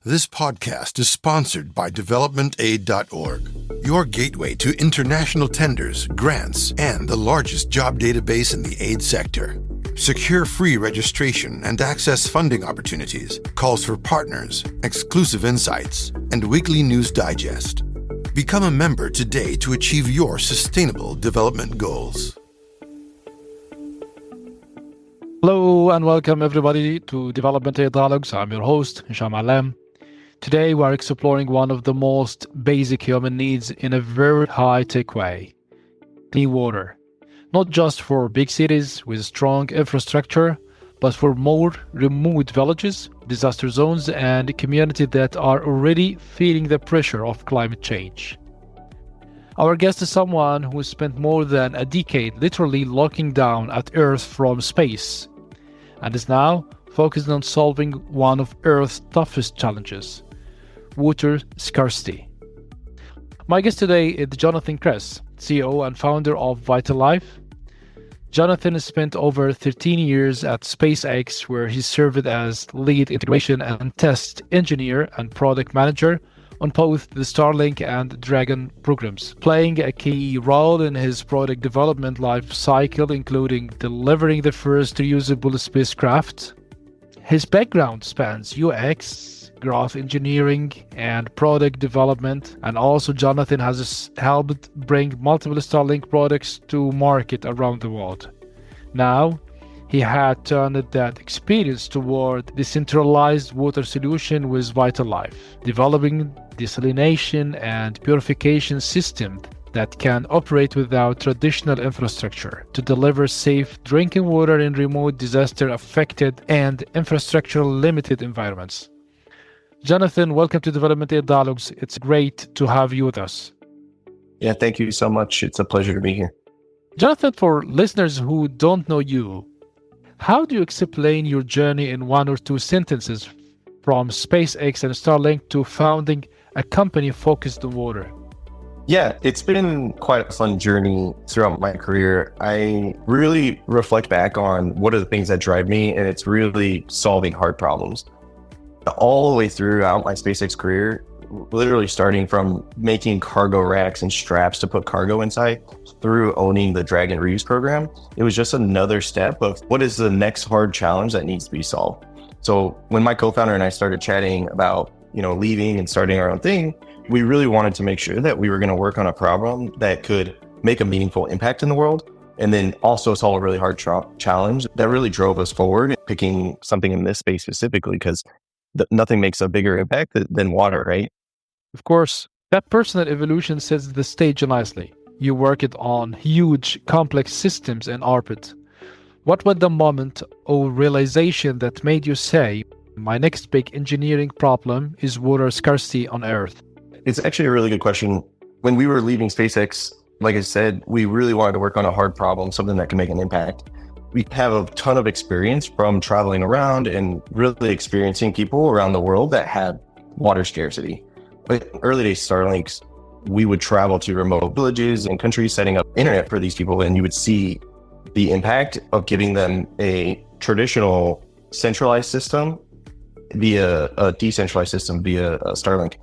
This podcast is sponsored by developmentaid.org, your gateway to international tenders, grants, and the largest job database in the aid sector. Secure free registration and access funding opportunities, calls for partners, exclusive insights, and weekly news digest. Become a member today to achieve your sustainable development goals. Hello and welcome everybody to Development Aid Dialogues. I'm your host, Hisham Alem. Today we are exploring one of the most basic human needs in a very high-tech way: clean water. Not just for big cities with strong infrastructure, but for more remote villages, disaster zones, and communities that are already feeling the pressure of climate change. Our guest is someone who spent more than a decade literally looking down at Earth from space, and is now focused on solving one of Earth's toughest challenges: water scarcity. My guest today is Jonathan Criss, CEO and founder of Lyfe. Jonathan has spent over 13 years at SpaceX, where he served as lead integration and test engineer and product manager on both the Starlink and Dragon programs, playing a key role in his product development life cycle, including delivering the first reusable spacecraft. His background spans UX, graph engineering, and product development, and also Jonathan has helped bring multiple Starlink products to market around the world. Now, he had turned that experience toward decentralized water solution with Lyfe, developing desalination and purification systems that can operate without traditional infrastructure to deliver safe drinking water in remote disaster-affected and infrastructure-limited environments. Jonathan, welcome to Development Aid Dialogues. It's great to have you with us. Yeah, thank you so much. It's a pleasure to be here. Jonathan, for listeners who don't know you, how do you explain your journey in one or two sentences from SpaceX and Starlink to founding a company focused on water? Yeah, it's been quite a fun journey throughout my career. I really reflect back on what are the things that drive me, and it's really solving hard problems. All the way throughout my SpaceX career, literally starting from making cargo racks and straps to put cargo inside, through owning the Dragon reuse program, it was just another step of what is the next hard challenge that needs to be solved. So when my co-founder and I started chatting about, leaving and starting our own thing, we really wanted to make sure that we were going to work on a problem that could make a meaningful impact in the world, and then also solve a really hard challenge that really drove us forward, picking something in this space specifically, because nothing makes a bigger impact than water, right? Of course, that personal evolution sets the stage nicely. You worked on huge, complex systems in orbit. What was the moment or realization that made you say, my next big engineering problem is water scarcity on Earth? It's actually a really good question. When we were leaving SpaceX, like I said, we really wanted to work on a hard problem, something that can make an impact. We have a ton of experience from traveling around and really experiencing people around the world that had water scarcity. But in early days Starlinks, we would travel to remote villages and countries setting up internet for these people, and you would see the impact of giving them a traditional centralized system via a decentralized system via Starlink.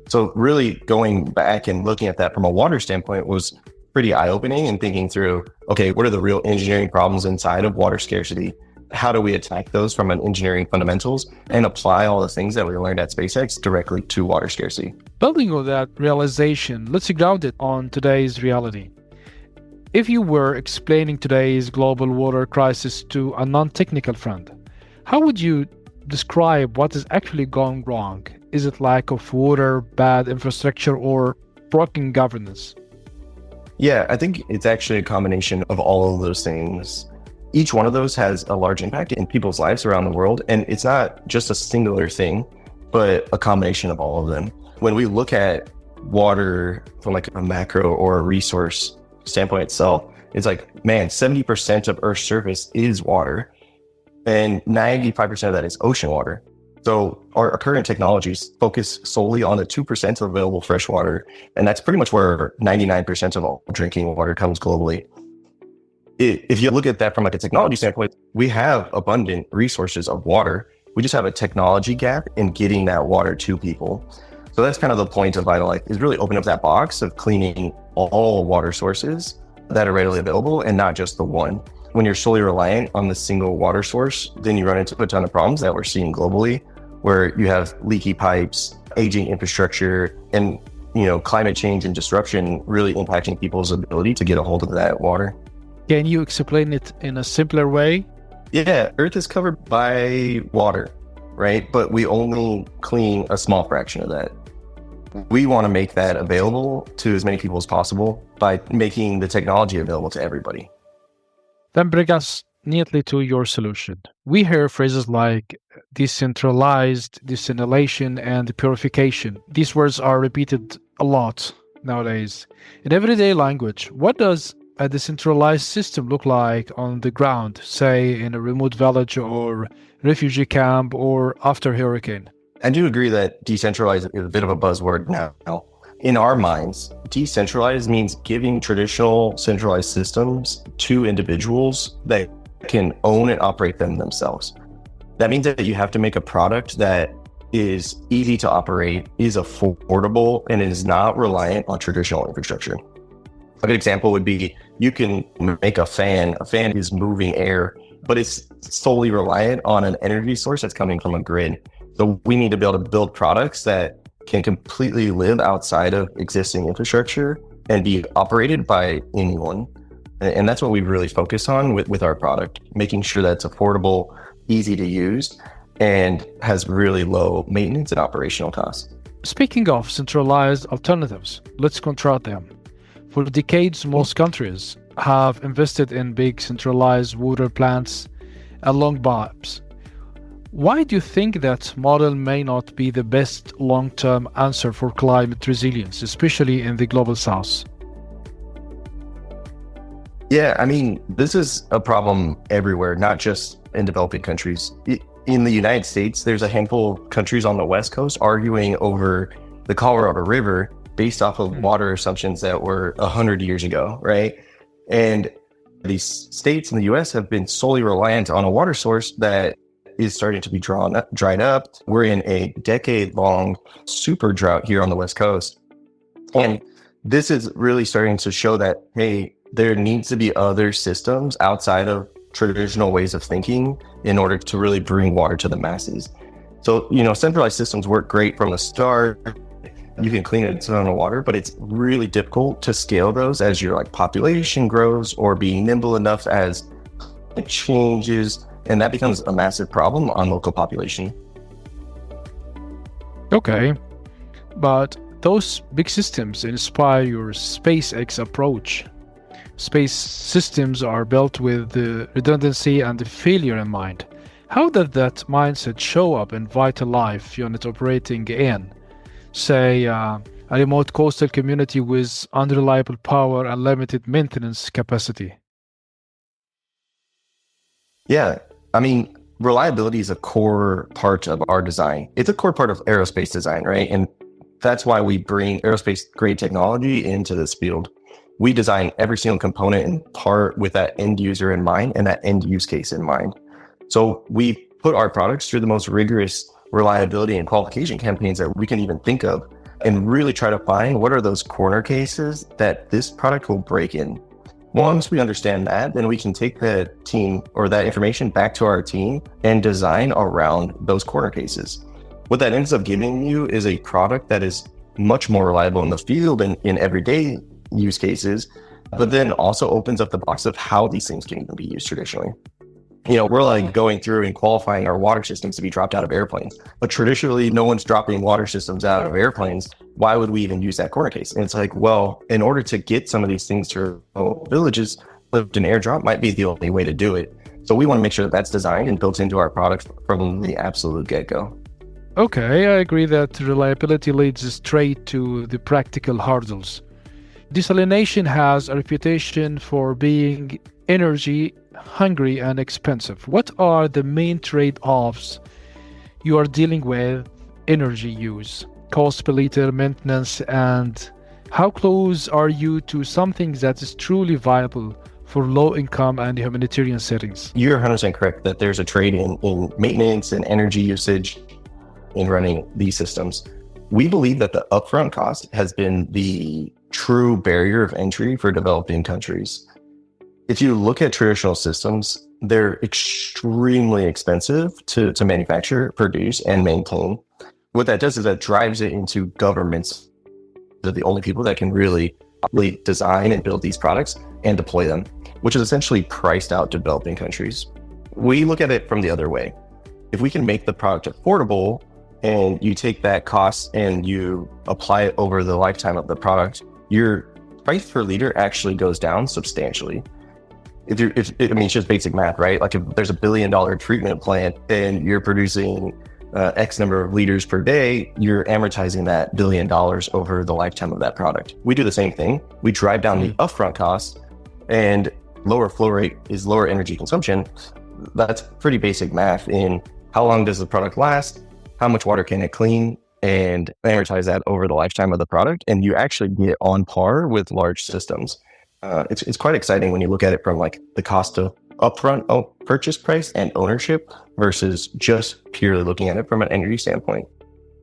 So really going back and looking at that from a water standpoint was pretty eye-opening, and thinking through, okay, what are the real engineering problems inside of water scarcity? How do we attack those from an engineering fundamentals and apply all the things that we learned at SpaceX directly to water scarcity? Building on that realization, let's ground it on today's reality. If you were explaining today's global water crisis to a non-technical friend, how would you describe what is actually going wrong? Is it lack of water, bad infrastructure, or broken governance? Yeah, I think it's actually a combination of all of those things. Each one of those has a large impact in people's lives around the world. And it's not just a singular thing, but a combination of all of them. When we look at water from like a macro or a resource standpoint itself, it's like, man, 70% of Earth's surface is water, and 95% of that is ocean water. So our current technologies focus solely on the 2% of available fresh water, and that's pretty much where 99% of all drinking water comes globally. If you look at that from like a technology standpoint, we have abundant resources of water, We just have a technology gap in getting that water to people. So that's kind of the point of Life, is really open up that box of cleaning all water sources that are readily available and not just the one. When you're solely reliant on the single water source, then you run into a ton of problems that we're seeing globally, where you have leaky pipes, aging infrastructure, and climate change and disruption really impacting people's ability to get a hold of that water. Can you explain it in a simpler way? Yeah, Earth is covered by water, right? But we only clean a small fraction of that. We want to make that available to as many people as possible by making the technology available to everybody. Then bring us neatly to your solution. We hear phrases like decentralized, desalination, and purification. These words are repeated a lot nowadays. In everyday language, what does a decentralized system look like on the ground, say in a remote village or refugee camp or after hurricane? I do agree that decentralized is a bit of a buzzword now. In our minds, decentralized means giving traditional centralized systems to individuals that can own and operate them themselves. That means that you have to make a product that is easy to operate, is affordable, and is not reliant on traditional infrastructure. A good example would be you can make a fan. A fan is moving air, but it's solely reliant on an energy source that's coming from a grid. So we need to be able to build products that can completely live outside of existing infrastructure and be operated by anyone. And that's what we really focus on with our product, making sure that it's affordable, easy to use, and has really low maintenance and operational costs. Speaking of centralized alternatives, let's contrast them. For decades, most countries have invested in big centralized water plants and long pipes. Why do you think that model may not be the best long-term answer for climate resilience, especially in the global south? Yeah, I mean, this is a problem everywhere, not just in developing countries. In the United States, there's a handful of countries on the West Coast arguing over the Colorado River based off of water assumptions that were 100 years ago, right? And these states in the US have been solely reliant on a water source that is starting to be dried up. We're in a decade-long super drought here on the West Coast. And this is really starting to show that, hey, there needs to be other systems outside of traditional ways of thinking in order to really bring water to the masses. So, centralized systems work great from the start. You can clean a ton of water, but it's really difficult to scale those as your population grows or be nimble enough as it changes. And that becomes a massive problem on local population. Okay, but those big systems inspire your SpaceX approach. Space systems are built with the redundancy and the failure in mind. How does that mindset show up in vital life unit operating in, say, a remote coastal community with unreliable power and limited maintenance capacity? Yeah, I mean, reliability is a core part of our design. It's a core part of aerospace design, right? And that's why we bring aerospace grade technology into this field. We design every single component and part with that end user in mind and that end use case in mind. So we put our products through the most rigorous reliability and qualification campaigns that we can even think of, and really try to find what are those corner cases that this product will break in. Once we understand that, then we can take the team or that information back to our team and design around those corner cases. What that ends up giving you is a product that is much more reliable in the field and in everyday use cases, but then also opens up the box of how these things can even be used traditionally. We're going through and qualifying our water systems to be dropped out of airplanes, but traditionally no one's dropping water systems out of airplanes. Why would we even use that corner case? And it's in order to get some of these things to villages, an airdrop might be the only way to do it. So we want to make sure that that's designed and built into our product from the absolute get-go. Okay, I agree that reliability leads straight to the practical hurdles. Desalination has a reputation for being energy hungry and expensive. What are the main trade-offs you are dealing with? Energy use, cost per liter, maintenance, and how close are you to something that is truly viable for low income and humanitarian settings? You're 100% correct that there's a trade in maintenance and energy usage in running these systems. We believe that the upfront cost has been the true barrier of entry for developing countries. If you look at traditional systems, they're extremely expensive to manufacture, produce, and maintain. What that does is that drives it into governments. They're the only people that can really design and build these products and deploy them, which is essentially priced out developing countries. We look at it from the other way. If we can make the product affordable and you take that cost and you apply it over the lifetime of the product, your price per liter actually goes down substantially. It's just basic math, right? Like if there's $1 billion treatment plant and you're producing X number of liters per day, you're amortizing that $1 billion over the lifetime of that product. We do the same thing. We drive down the upfront costs, and lower flow rate is lower energy consumption. That's pretty basic math in how long does the product last, how much water can it clean, and amortize that over the lifetime of the product. And you actually get on par with large systems. It's quite exciting when you look at it from like the cost of upfront purchase price and ownership versus just purely looking at it from an energy standpoint.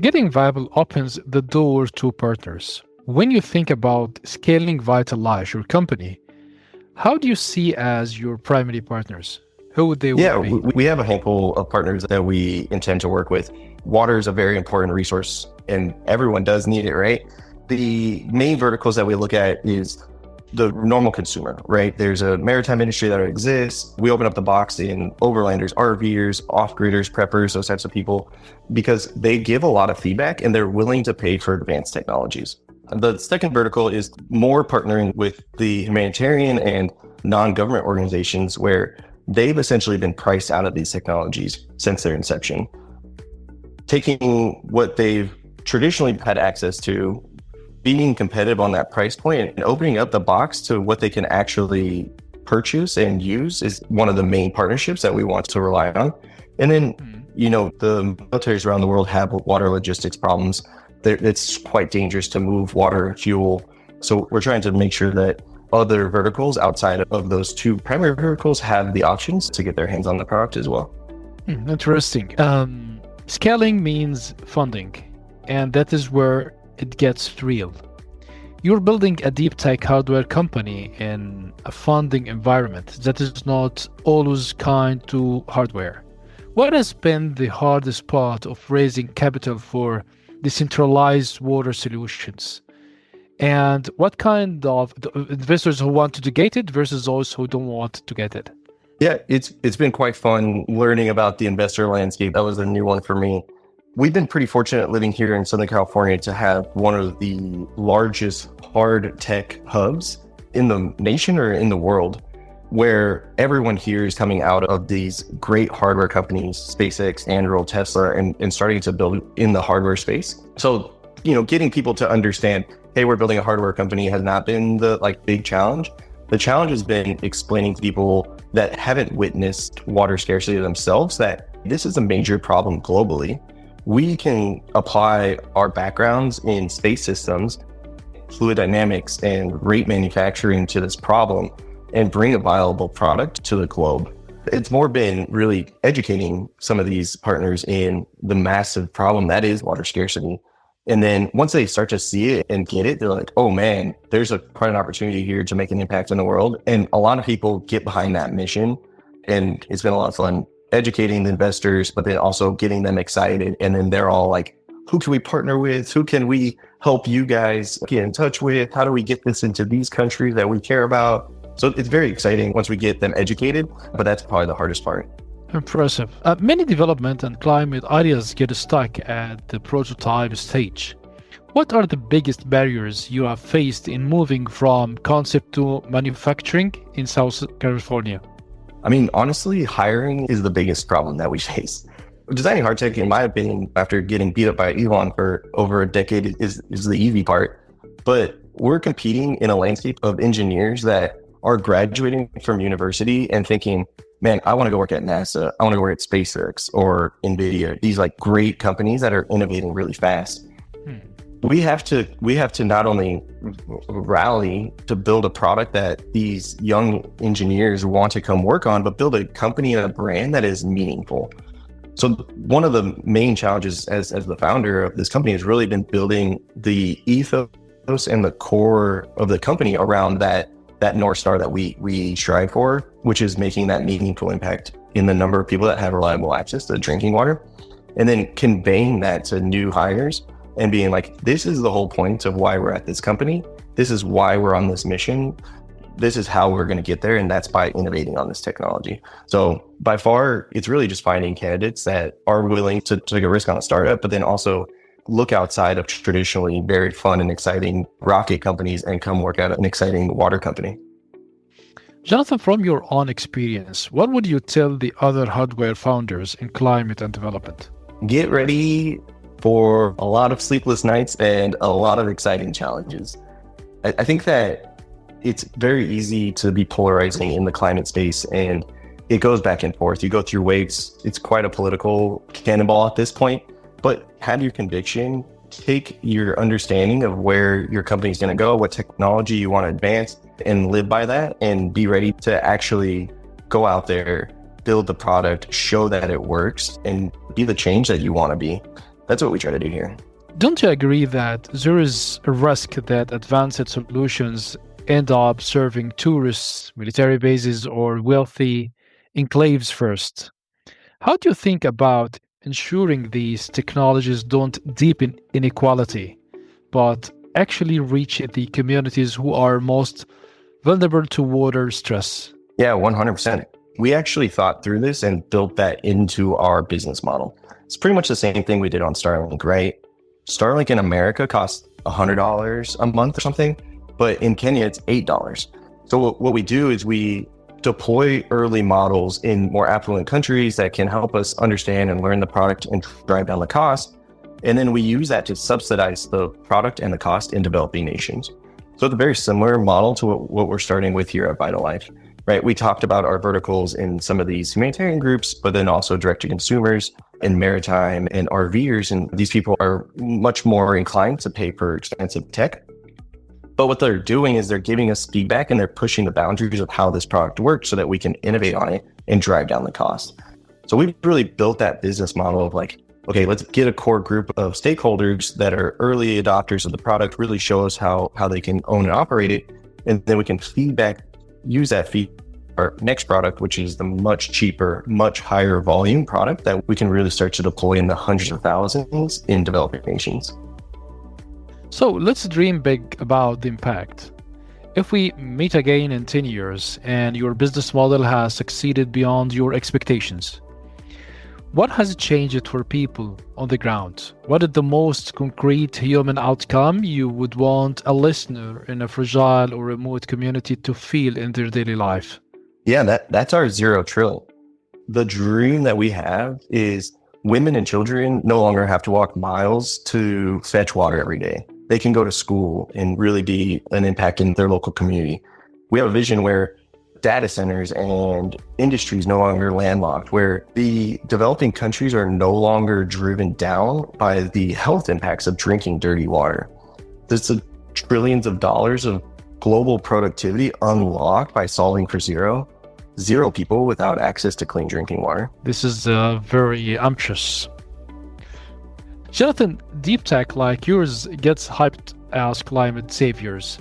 Getting viable opens the door to partners. When you think about scaling Lyfe, your company, how do you see as your primary partners? Who would they be? Yeah, we have a handful of partners that we intend to work with. Water is a very important resource and everyone does need it, right? The main verticals that we look at is the normal consumer, right? There's a maritime industry that exists. We open up the box in overlanders, RVers, off-gridders, preppers, those types of people, because they give a lot of feedback and they're willing to pay for advanced technologies. The second vertical is more partnering with the humanitarian and non-government organizations where they've essentially been priced out of these technologies since their inception. Taking what they've traditionally had access to, being competitive on that price point and opening up the box to what they can actually purchase and use is one of the main partnerships that we want to rely on. And then, the militaries around the world have water logistics problems. It's quite dangerous to move water and fuel. So we're trying to make sure that other verticals outside of those two primary verticals have the options to get their hands on the product as well. Interesting. Scaling means funding, and that is where it gets real. You're building a deep tech hardware company in a funding environment that is not always kind to hardware. What has been the hardest part of raising capital for decentralized water solutions? And what kind of investors who want to get it versus those who don't want to get it? Yeah, it's been quite fun learning about the investor landscape. That was a new one for me. We've been pretty fortunate living here in Southern California to have one of the largest hard tech hubs in the nation or in the world, where everyone here is coming out of these great hardware companies, SpaceX, Anduril, Tesla, and starting to build in the hardware space. So, getting people to understand, hey, we're building a hardware company has not been the big challenge. The challenge has been explaining to people that haven't witnessed water scarcity themselves that this is a major problem globally. We can apply our backgrounds in space systems, fluid dynamics, and rate manufacturing to this problem and bring a viable product to the globe. It's more been really educating some of these partners in the massive problem that is water scarcity. And then once they start to see it and get it, they're like, oh man, there's quite an opportunity here to make an impact in the world. And a lot of people get behind that mission. And it's been a lot of fun educating the investors, but then also getting them excited. And then they're all like, who can we partner with? Who can we help you guys get in touch with? How do we get this into these countries that we care about? So it's very exciting once we get them educated, but that's probably the hardest part. Impressive. Many development and climate ideas get stuck at the prototype stage. What are the biggest barriers you have faced in moving from concept to manufacturing in South California? I mean, honestly, hiring is the biggest problem that we face. Designing hard tech, in my opinion, after getting beat up by Elon for over a decade is the easy part. But we're competing in a landscape of engineers that are graduating from university and thinking, man, I want to go work at NASA. I want to go work at SpaceX or NVIDIA. These great companies that are innovating really fast. We have to not only rally to build a product that these young engineers want to come work on, but build a company and a brand that is meaningful. So one of the main challenges as the founder of this company has really been building the ethos and the core of the company around that North Star that we strive for, which is making that meaningful impact in the number of people that have reliable access to drinking water, and then conveying that to new hires and being like, this is the whole point of why we're at this company. This is why we're on this mission. This is how we're going to get there. And that's by innovating on this technology. So by far, it's really just finding candidates that are willing to take a risk on a startup, but then also look outside of traditionally very fun and exciting rocket companies and come work at an exciting water company. Jonathan, from your own experience, what would you tell the other hardware founders in climate and development? Get ready for a lot of sleepless nights and a lot of exciting challenges. I think that it's very easy to be polarizing in the climate space, and it goes back and forth. You go through waves. It's quite a political cannonball at this point, but have your conviction, take your understanding of where your company's going to go, what technology you want to advance, and live by that, and be ready to actually go out there, build the product, show that it works, and be the change that you want to be. That's what we try to do here. Don't you agree that there is a risk that advanced solutions end up serving tourists, military bases, or wealthy enclaves first? How do you think about ensuring these technologies don't deepen inequality, but actually reach the communities who are most vulnerable to water stress? Yeah, 100%. We actually thought through this and built that into our business model. It's pretty much the same thing we did on Starlink, right? Starlink in America costs $100 a month or something, but in Kenya, it's $8. So what we do is we deploy early models in more affluent countries that can help us understand and learn the product and drive down the cost. And then we use that to subsidize the product and the cost in developing nations. So it's a very similar model to what we're starting with here at Lyfe, right? We talked about our verticals in some of these humanitarian groups, but then also direct to consumers and maritime and RVers. And these people are much more inclined to pay for expensive tech. But what they're doing is they're giving us feedback and they're pushing the boundaries of how this product works so that we can innovate on it and drive down the cost. So we've really built that business model of like, okay, let's get a core group of stakeholders that are early adopters of the product, really show us how they can own and operate it. And then we can use that feedback our next product, which is the much cheaper, much higher volume product that we can really start to deploy in the hundreds of thousands in developing nations. So let's dream big about the impact. If we meet again in 10 years and your business model has succeeded beyond your expectations, what has changed for people on the ground? What is the most concrete human outcome you would want a listener in a fragile or remote community to feel in their daily life? Yeah, that's our 0 trillion. The dream that we have is women and children no longer have to walk miles to fetch water every day. They can go to school and really be an impact in their local community. We have a vision where data centers and industries no longer landlocked, where the developing countries are no longer driven down by the health impacts of drinking dirty water. There's trillions of dollars of global productivity unlocked by solving for zero people without access to clean drinking water. This is very ambitious. Jonathan, deep tech like yours gets hyped as climate saviors,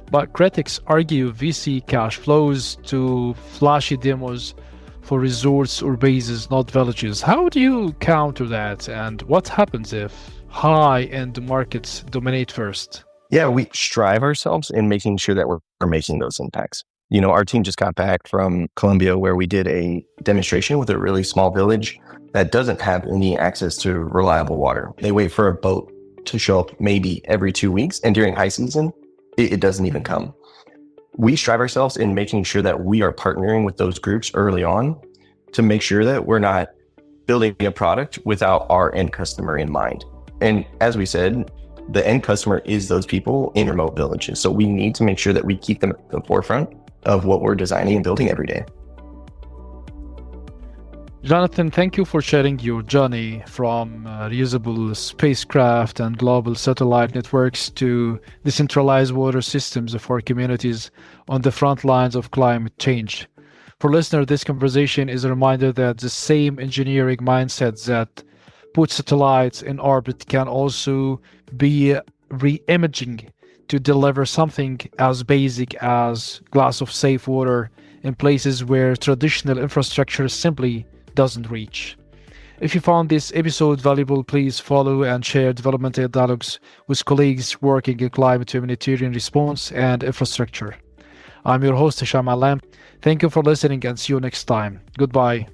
but critics argue VC cash flows to flashy demos for resorts or bases, not villages. How do you counter that? And what happens if high-end markets dominate first? Yeah, we strive ourselves in making sure that we're making those impacts. You know, our team just got back from Colombia where we did a demonstration with a really small village that doesn't have any access to reliable water. They wait for a boat to show up maybe every 2 weeks. And during high season, it doesn't even come. We strive ourselves in making sure that we are partnering with those groups early on to make sure that we're not building a product without our end customer in mind. And as we said, the end customer is those people in remote villages. So we need to make sure that we keep them at the forefront of what we're designing and building every day. Jonathan, thank you for sharing your journey from reusable spacecraft and global satellite networks to decentralized water systems for communities on the front lines of climate change. For listeners, this conversation is a reminder that the same engineering mindset that put satellites in orbit can also be re-imaging to deliver something as basic as glass of safe water in places where traditional infrastructure simply doesn't reach. If you found this episode valuable, please follow and share Development Aid Dialogues with colleagues working in climate humanitarian response and infrastructure. I'm your host, Hisham Alam. Thank you for listening and see you next time. Goodbye.